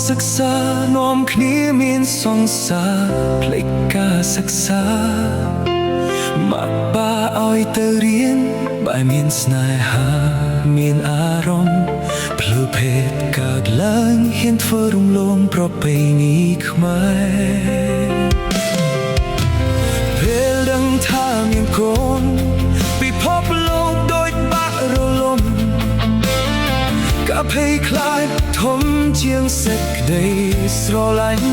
ศึกษาน้อมគ្នាមានសង្សារផ្លេចការសិក្សាមកបាឲ្យទៅរៀនបែរមានស្នេហាមានអារម្មណ៍ភ្លើភេទកើតឡើងហ៊ានធ្វើរំលងប្រពៃណីខ្មែរពេលដឹងថាមានកូនពិភពលោកដូចបាក់រលំក៏ភ័យខ្លាចធំជាងសេចក្តីស្រឡាញ់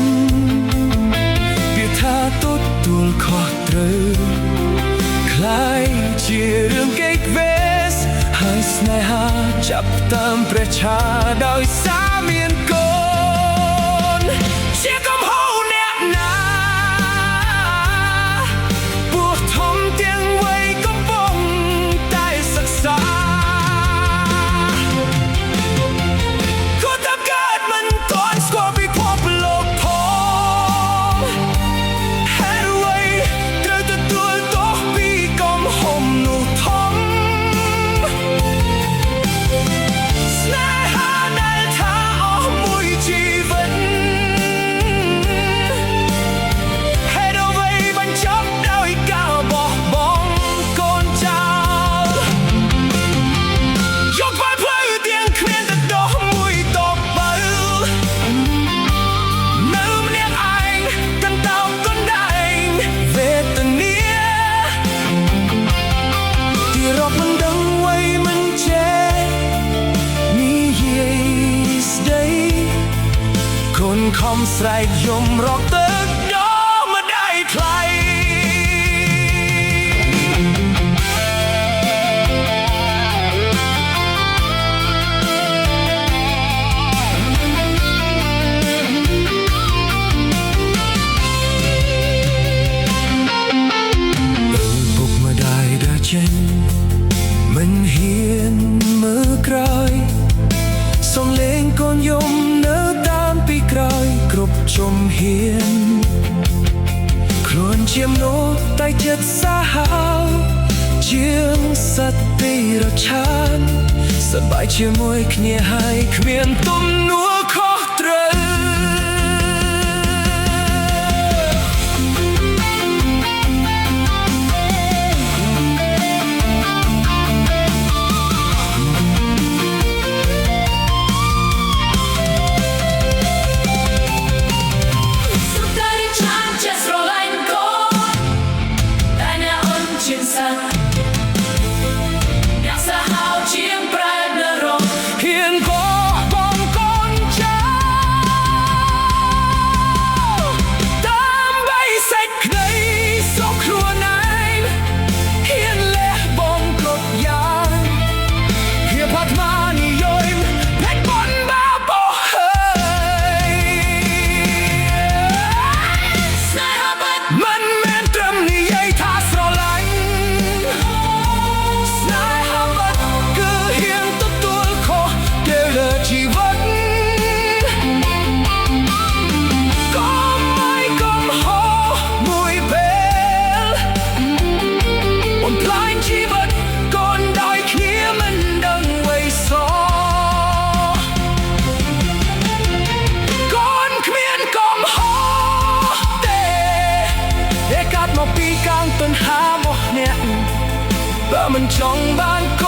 វាថាទទួលខុសត្រូវคล้ายជារឿងកេកវេសហើយស្នេហាចាប់តាមព្រះឆាដោយសារមានកូនជាកំហុសអ្នកណាពោះធំទាំងវ័យកំពុងតែសិក្សាគាត់តែកើតមិនទាន់ស្គាល់ពិភពលោកផងហេតុអ្វីត្រូវទទួលទោសពីកំហុសនោះធំស្នេហាដែលថាអស់មួយជីវិតហេតុអ្វីបញ្ចប់ដោយការបោះបង់កូនចោលយកไปផ្លូវទាំងគ្មានទឹកដោះមួយតបបើនៅម្នាក់ឯងកន្តោបកណ្ដែងវេទនាที่រកមិនដឹងអ្វីមិនចេះនិយាយស្ដីកូនខំស្រែកយំរកទឹកដល់ម្ដាយថ្លៃពុកម្ដាយដែលចេញមិនហ៊ានមើលក្រោយសំលេងកូនយំនៅតាមពីក្រោយគ្រប់ជំហានខ្លួនជាមនុស្សតែចិត្តសាហាវជាងសត្វទីរឆានសប្បាយជាមួយគ្នាហើយគ្មានទំនួលខុសត្រូវមកពីកាំងទន្ហារបស់អ្នកបើមិនចង់បានក